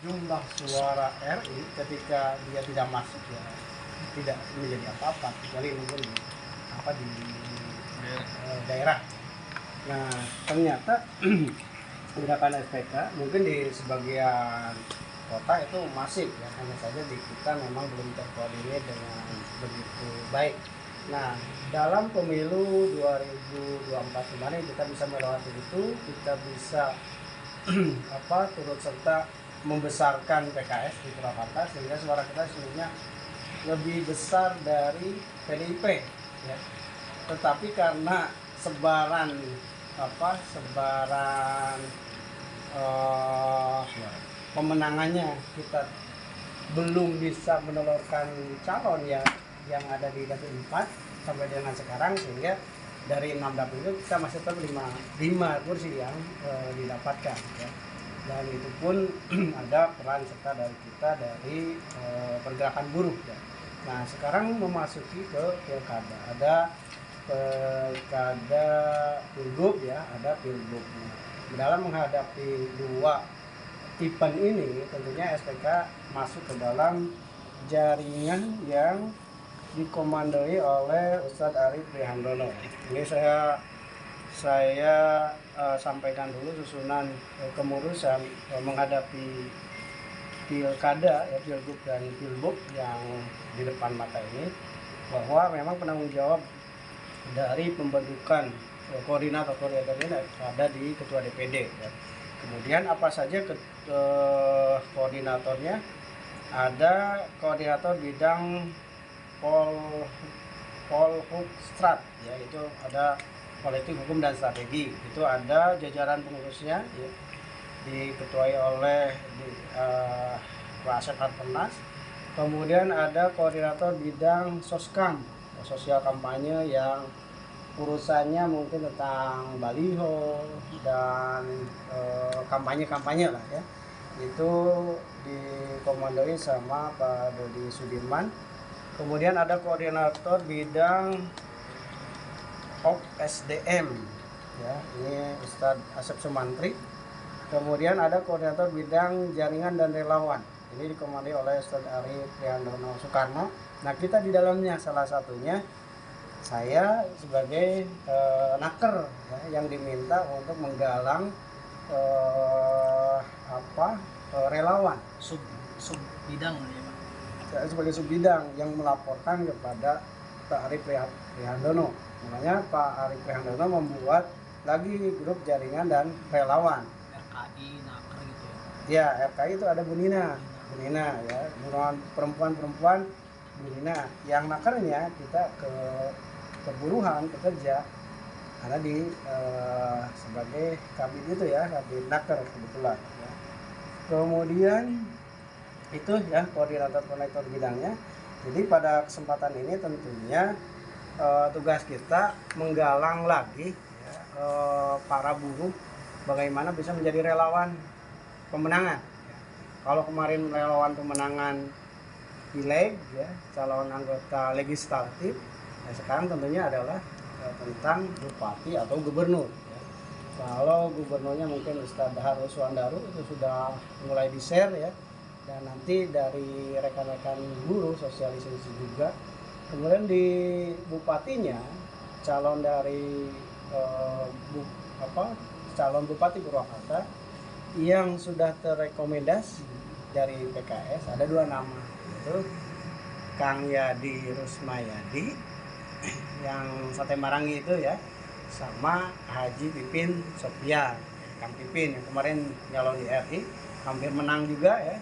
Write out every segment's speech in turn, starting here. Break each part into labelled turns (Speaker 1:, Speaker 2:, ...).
Speaker 1: jumlah suara RI ketika dia tidak masuk ya tidak menjadi apa-apa kecuali mungkin di daerah. Nah ternyata gerakan SPK mungkin di sebagian kota itu masif ya, hanya saja di kita memang belum terkoordinir dengan begitu baik. Nah dalam pemilu 2024 kemarin kita bisa melewati itu, kita bisa turut serta membesarkan PKS di Purwakarta sehingga suara kita sebenarnya lebih besar dari PDIP ya. Tetapi karena sebaran pemenangannya kita belum bisa menelurkan calon yang ada di dapil 4 sampai dengan sekarang, sehingga dari 6 dapil itu kita masih tetap 5 kursi yang didapatkan ya. Dan itu pun ada peran serta dari kita dari pergerakan buruh ya. Nah sekarang memasuki ke pilkada, ada pilkada pilgub ya, ada pilgub. Dalam menghadapi dua event ini tentunya SPK masuk ke dalam jaringan yang dikomandoi oleh Ustadz Arif Prihandono. Ini saya sampaikan dulu susunan kemurusan menghadapi pilkada ya, pilgub dan pilbub yang di depan mata ini, bahwa memang penanggung jawab dari pembentukan koordinator ini ada di ketua DPD ya. Kemudian apa saja koordinatornya? Ada koordinator bidang Polhukstrat ya, itu ada politik, hukum dan strategi. Itu ada jajaran pengurusnya ya, diketuai oleh Pak Asep Harpenas. Kemudian ada koordinator bidang Soskam, sosial kampanye, yang urusannya mungkin tentang baliho dan kampanye lah ya. Itu dikomandoi sama Pak Dodi Sudirman. Kemudian ada koordinator bidang SDM ya, ini Ustadz Asep Sumantri. Kemudian ada koordinator bidang jaringan dan relawan, ini dikomandoi oleh Ustadz Arif Prihandono Soekarno. Nah kita di dalamnya salah satunya saya sebagai naker ya, yang diminta untuk menggalang relawan
Speaker 2: sub bidang ya, Pak.
Speaker 1: Sebagai sub bidang yang melaporkan kepada Pak Arif Prihandono. Makanya Pak Arif Prihandono membuat lagi grup jaringan dan relawan.
Speaker 2: RKI naker gitu ya.
Speaker 1: Ya, RKI itu ada Bu Nina ya, perempuan Bu Nina. Yang nakernya kita ke keburuhan pekerja karena sebagai kabin itu ya, kabin naker kebetulan ya. Kemudian itu ya koordinator bidangnya. Jadi pada kesempatan ini tentunya tugas kita menggalang lagi ya, para buruh bagaimana bisa menjadi relawan pemenangan ya. Kalau kemarin relawan pemenangan pileg ya, calon anggota legislatif, nah sekarang tentunya adalah tentang bupati atau gubernur ya. Kalau gubernurnya mungkin Ustadz Harus Wandaru itu sudah mulai di-share ya, dan nanti dari rekan-rekan buruh sosialisasi juga. Kemudian di bupatinya calon dari calon bupati Purwakarta yang sudah terrekomendasi dari PKS ada 2 nama, yaitu Kang Yadi Rusmayadi yang Sate Marangi itu ya, sama Haji Pipin Sofian. Kang Pipin yang kemarin nyalon di RI hampir menang juga ya,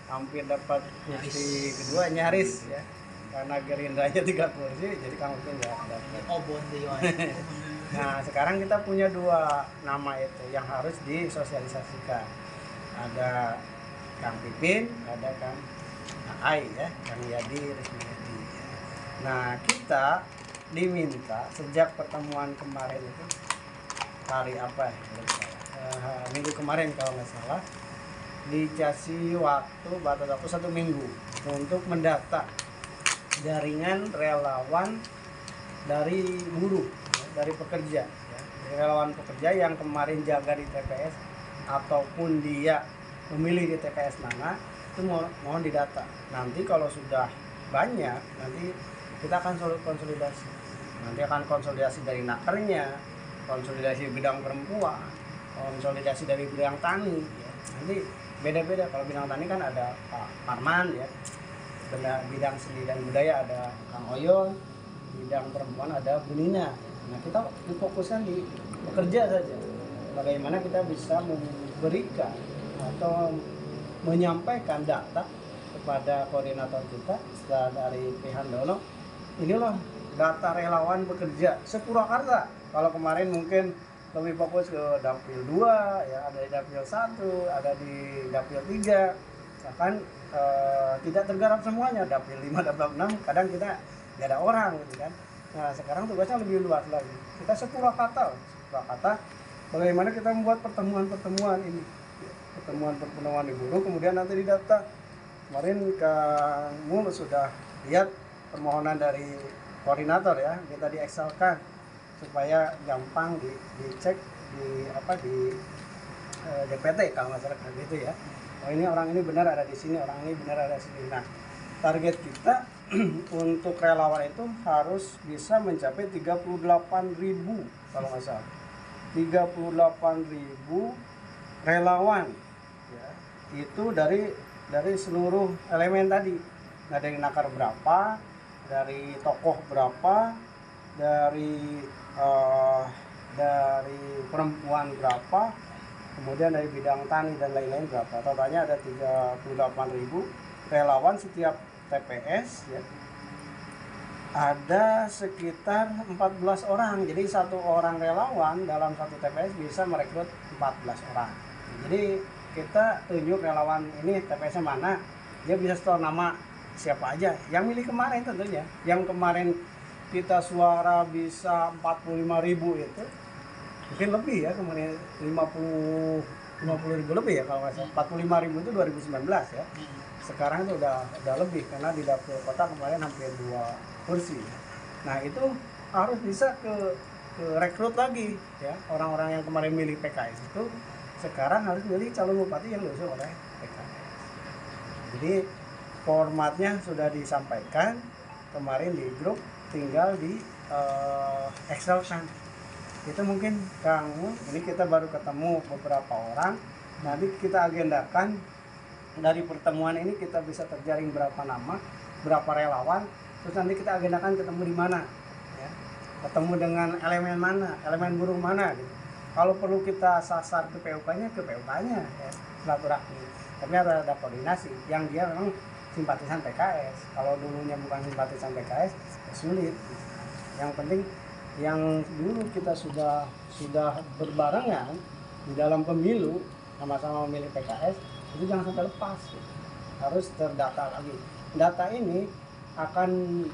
Speaker 1: hampir dapat kursi kedua, nyaris ya, karena Gerindranya 3 kursi jadi Kang Pipin nggak dapat. Nah sekarang kita punya 2 nama itu yang harus disosialisasikan, ada Kang Pipin, ada Kang Ai ya, Kang Yadi Rusmayadi. Nah kita diminta sejak pertemuan kemarin itu hari apa ya, minggu kemarin kalau nggak salah, dikasih batas waktu 1 minggu untuk mendata jaringan relawan dari buruh, dari pekerja ya. Relawan pekerja yang kemarin jaga di TPS ataupun dia memilih di TPS mana, itu mohon didata. Nanti kalau sudah banyak, nanti kita akan konsolidasi. Nanti akan konsolidasi dari nakernya, konsolidasi bidang perempuan, konsolidasi dari bidang tani. Ya. Nanti beda-beda. Kalau bidang tani kan ada Pak Parman ya, bidang seni dan budaya ada Kang Oyon, bidang perempuan ada Bu Nina. Nah kita difokuskan di bekerja saja. Bagaimana kita bisa memberikan atau menyampaikan data kepada koordinator kita setelah dari pihak Dono. Inilah data relawan bekerja se-Purwakarta. Kalau kemarin mungkin lebih fokus ke dapil 2 ya, ada di dapil 1, ada di dapil 3. Bahkan tidak tergarap semuanya, dapil 5, dapil 6 kadang kita nggak ada orang gitu kan. Nah sekarang tugasnya lebih luas lagi, kita se-Purwakarta, bagaimana kita membuat pertemuan ini, pertemuan di Buru, kemudian nanti didata. Kemarin Kang Mul sudah lihat permohonan dari koordinator ya, kita diexcelkan supaya gampang dicek di DPT kalau masyarakat gitu ya. Oh ini orang ini benar ada di sini, orang ini benar ada di sini. Nah target kita untuk relawan itu harus bisa mencapai 38.000 kalau nggak salah. 38.000 relawan ya. Itu dari seluruh elemen tadi. Nah dari nakar berapa, dari tokoh berapa, dari perempuan berapa, kemudian dari bidang tani dan lain-lain berapa. Totalnya ada 38.000 relawan setiap TPS ya. Ada sekitar 14 orang. Jadi satu orang relawan dalam satu TPS bisa merekrut 14 orang. Jadi kita tunjuk relawan ini TPS-nya mana, dia bisa store nama siapa aja. Yang milih kemarin tentunya. Yang kemarin kita suara bisa 45.000 itu. Mungkin lebih ya kemarin 50.000 lebih ya kalau nggak salah. 45.000 itu 2019 ya. Sekarang itu udah lebih karena di dapil kota kemarin hampir 2 kursi. Nah itu harus bisa ke rekrut lagi ya, orang-orang yang kemarin milih PKS itu sekarang harus milih calon bupati yang diusung oleh PKS. Jadi formatnya sudah disampaikan kemarin di grup, tinggal di excelkan. Itu mungkin Kang, ini kita baru ketemu beberapa orang, nanti kita agendakan dari pertemuan ini kita bisa terjaring berapa nama, berapa relawan, terus nanti kita agendakan ketemu di mana, ya. Ketemu dengan elemen mana, elemen buruh mana, gitu. Kalau perlu kita sasar ke PUK-nya, ya, silaturahmi. Tapi ada koordinasi, yang dia memang simpatisan PKS. Kalau dulunya bukan simpatisan PKS, ya sulit. Yang penting, yang dulu kita sudah berbarengan di dalam pemilu, sama-sama memilih PKS, itu jangan sampai lepas, gitu. Harus terdata lagi. Data ini akan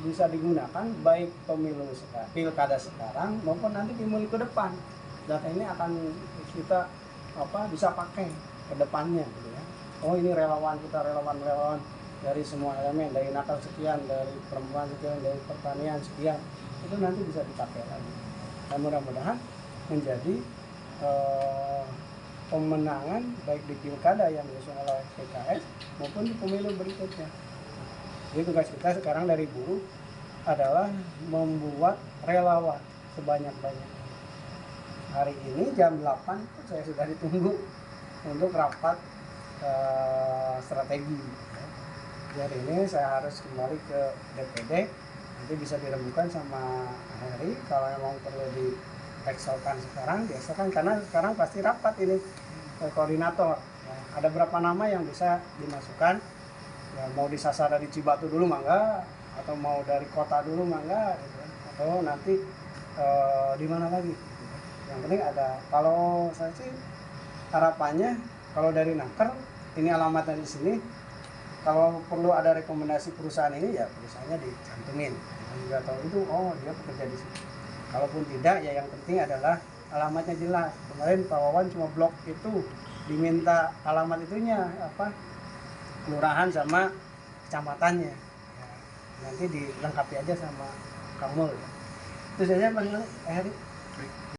Speaker 1: bisa digunakan baik pemilu sekarang, pilkada sekarang maupun nanti pemilu ke depan. Data ini akan kita bisa pakai ke depannya, gitu ya. Oh ini relawan kita, relawan dari semua elemen, dari nakal sekian, dari perempuan sekian, dari pertanian sekian, itu nanti bisa dipakai lagi. Dan mudah-mudahan menjadi pemenangan baik di pilkada yang diusung oleh PKS maupun di pemilu berikutnya. Jadi tugas kita sekarang dari buruh adalah membuat relawan sebanyak-banyaknya. Hari ini jam 8 saya sudah ditunggu untuk rapat strategi. Hari ini saya harus kembali ke DPD, nanti bisa dirembukan sama Heri kalau memang perlu diexcelkan sekarang, diexcelkan karena sekarang pasti rapat ini koordinator. Ya, ada berapa nama yang bisa dimasukkan? Ya, mau disasar dari Cibatu dulu mangga, atau mau dari kota dulu mangga, gitu. Atau nanti di mana lagi? Gitu. Yang penting ada. Kalau saya sih harapannya kalau dari Naker ini alamatnya di sini. Kalau perlu ada rekomendasi perusahaan ini ya perusahaannya dicantumin. Juga tahu itu oh dia bekerja di sini. Kalaupun tidak ya yang penting adalah alamatnya jelas. Kemarin Pak Wawan cuma blok itu diminta alamat itunya kelurahan sama kecamatannya. Ya, nanti dilengkapi aja sama Kamul. Ya. Itu saja Pak Heri.